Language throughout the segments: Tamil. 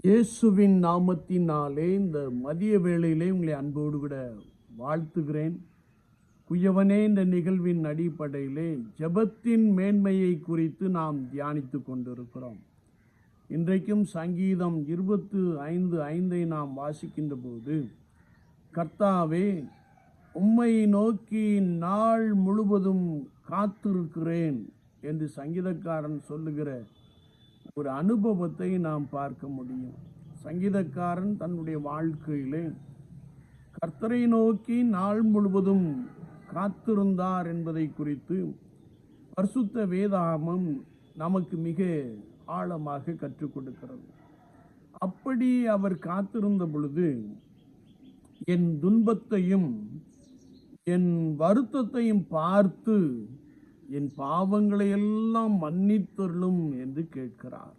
இயேசுவின் நாமத்தினாலே இந்த மதிய வேளையிலே உங்களை அன்போடு கூட வாழ்த்துகிறேன். குயவனே, இந்த நிகழ்வின் அடிப்படையிலே ஜெபத்தின் மேன்மையை குறித்து நாம் தியானித்து கொண்டிருக்கிறோம். இன்றைக்கும் சங்கீதம் 25:5 நாம் வாசிக்கின்ற போது, கர்த்தாவே, உம்மை நோக்கி நாள் முழுவதும் காத்திருக்கிறேன் என்று சங்கீதக்காரன் சொல்லுகிற ஒரு அனுபவத்தை நாம் பார்க்க முடியும். சங்கீதக்காரன் தன்னுடைய வாழ்க்கையிலே கர்த்தரை நோக்கி நாள் முழுவதும் காத்திருந்தார் என்பதை குறித்து பரிசுத்த வேதாகமம் நமக்கு மிக ஆழமாக கற்றுக் கொடுக்கிறது. அப்படி அவர் காத்திருந்த பொழுது, என் துன்பத்தையும் என் வருத்தத்தையும் பார்த்து என் பாவங்களை எல்லாம் மன்னித்தருளும் என்று கேட்கிறார்.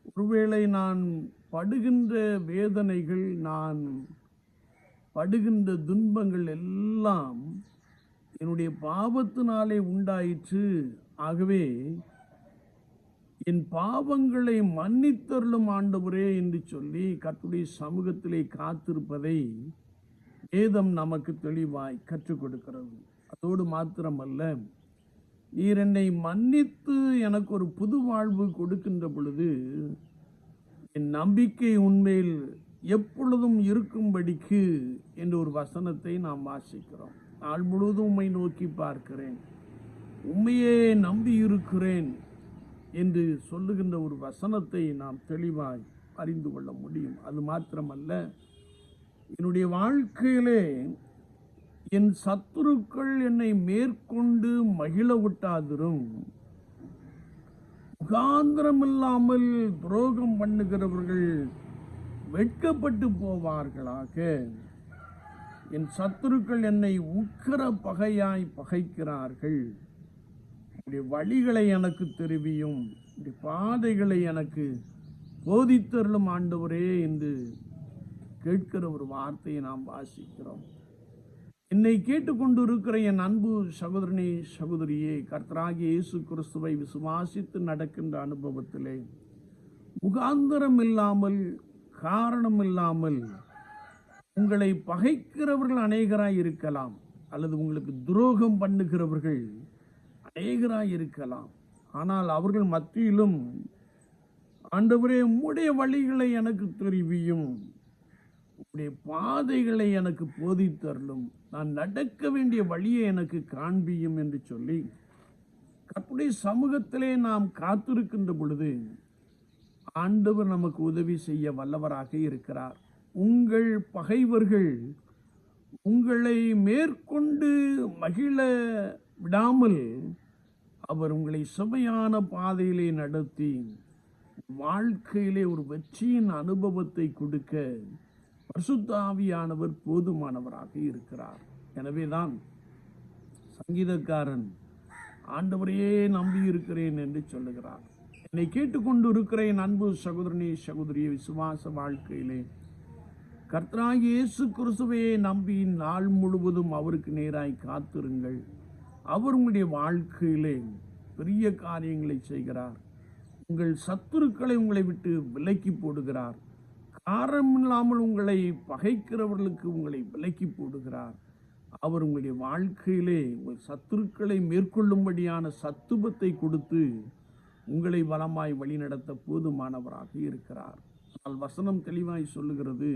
ஒருவேளை நான் படுகின்ற வேதனைகள், நான் படுகின்ற துன்பங்கள் எல்லாம் என்னுடைய பாவத்தினாலே உண்டாயிற்று, ஆகவே என் பாவங்களை மன்னித்தருளும் ஆண்டவரே என்று சொல்லி கர்த்தருடைய சமூகத்திலே காத்திருப்பதை வேதம் நமக்கு தெளிவாய் கற்றுக் கொடுக்கிறது. அதோடு மாத்திரமல்ல, நீர் என்னை மன்னித்து எனக்கு ஒரு புது வாழ்வு கொடுக்கின்ற பொழுது என் நம்பிக்கை உண்மையில் எப்பொழுதும் இருக்கும்படிக்கு என்ற ஒரு வசனத்தை நாம் வாசிக்கிறோம். நாள் முழுவதும் உம்மை நோக்கி பார்க்கிறேன், உம்மையே நம்பி இருக்கிறேன் என்று சொல்லுகின்ற ஒரு வசனத்தை நாம் தெளிவாய் அறிந்து கொள்ள முடியும். அது மாத்திரமல்ல, என்னுடைய வாழ்க்கையிலே என் சத்துருக்கள் என்னை மேற்கொண்டு மகிழ விட்டாதிரும், முகாந்திரமில்லாமல் துரோகம் பண்ணுகிறவர்கள் வெட்கப்பட்டு போவார்களாக. என் சத்துருக்கள் என்னை உக்கிர பகையாய் பகைக்கிறார்கள். உடைய வழிகளை எனக்கு தெரிவியும், உடைய பாதைகளை எனக்கு போதித்தருளும் ஆண்டவரே என்று கேட்கிற ஒரு வார்த்தையை நாம் வாசிக்கிறோம். என்னை கேட்டுக்கொண்டு இருக்கிற என் அன்பு சகோதரனே, சகோதரியே, கர்த்தராகிய இயேசு கிறிஸ்துவை விசுவாசித்து நடக்கின்ற அனுபவத்திலே முகாந்திரம் இல்லாமல், காரணம் இல்லாமல் உங்களை பகைக்கிறவர்கள் அநேகராய் இருக்கலாம், அல்லது உங்களுக்கு துரோகம் பண்ணுகிறவர்கள் அநேகராய் இருக்கலாம். ஆனால் அவர்கள் மத்தியிலும், ஆண்டவரே, உம்முடைய வழிகளை எனக்கு தெரிவியும், உம்முடைய பாதைகளை எனக்கு போதித்தருளும், நான் நடக்க வேண்டிய வழியை எனக்கு காண்பியும் என்று சொல்லி கர்த்தருடைய சமூகத்திலே நாம் காத்திருக்கின்ற பொழுது ஆண்டவர் நமக்கு உதவி செய்ய வல்லவராக இருக்கிறார். உங்கள் பகைவர்கள் உங்களை மேற்கொண்டு மகிழ விடாமல் அவர் உங்களை சுவையான பாதையிலே நடத்தி வாழ்க்கையிலே ஒரு வெற்றியின் அனுபவத்தை கொடுக்க பரிசுத்த ஆவியானவர் போதுமானவராக இருக்கிறார். எனவேதான் சங்கீதக்காரன் ஆண்டவரையே நம்பி இருக்கிறேன் என்று சொல்லுகிறார். என்னை கேட்டுக்கொண்டு இருக்கிற என் அன்பு சகோதரனே, சகோதரியே, விசுவாச வாழ்க்கையிலே கர்த்தராகிய இயேசு கிறிஸ்துவையே நம்பி நாள் முழுவதும் அவருக்கு நேராய் காத்திருங்கள். அவர் உங்களுடைய வாழ்க்கையிலே பெரிய காரியங்களை செய்கிறார். உங்கள் சத்துருக்களை உங்களை விட்டு விலக்கி போடுகிறார். காரணமில்லாமல் உங்களை பகைக்கிறவர்களுக்கு உங்களை விலக்கி போடுகிறார். அவர் உங்களுடைய வாழ்க்கையிலே உங்கள் சத்துருக்களை மேற்கொள்ளும்படியான சத்துவத்தை கொடுத்து உங்களை வளமாய் வழிநடத்த போதுமானவராக இருக்கிறார். ஆனால் வசனம் தெளிவாய் சொல்லுகிறது,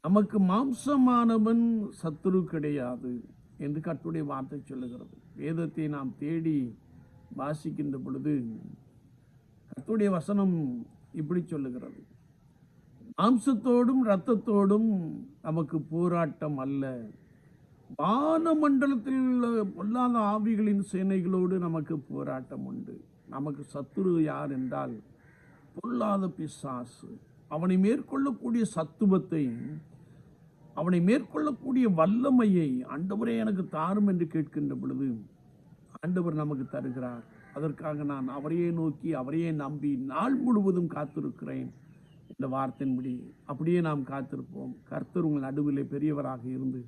நமக்கு மாம்சமானவன் சத்துரு கிடையாது என்று கர்த்தருடைய வார்த்தை சொல்லுகிறது. வேதத்தை நாம் தேடி வாசிக்கின்ற பொழுது கர்த்தருடைய வசனம் இப்படி சொல்லுகிறது, மாம்சத்தோடும் இரத்தத்தோடும் நமக்கு போராட்டம் அல்ல, வான மண்டலத்தில் பொல்லாத ஆவிகளின் சேனைகளோடு நமக்கு போராட்டம் உண்டு. நமக்கு சத்துரு யார் என்றால் பொல்லாத பிசாசு. அவனை மேற்கொள்ளக்கூடிய சத்துவத்தை, அவனை மேற்கொள்ளக்கூடிய வல்லமையை ஆண்டவரே எனக்கு தாரும் என்று கேட்கின்ற பொழுது ஆண்டவர் நமக்கு தருகிறார். அதற்காக நான் அவரையே நோக்கி, அவரையே நம்பி நாள் முழுவதும் காத்திருக்கிறேன். இந்த வார்த்தையின்படி அப்படியே நாம் காத்திருப்போம். கர்த்தர் உங்கள் நடுவிலே பெரியவராக இருந்து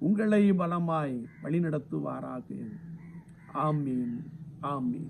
உங்களை பலமாய் வழிநடத்துவாராக. ஆமீன், ஆமீன்.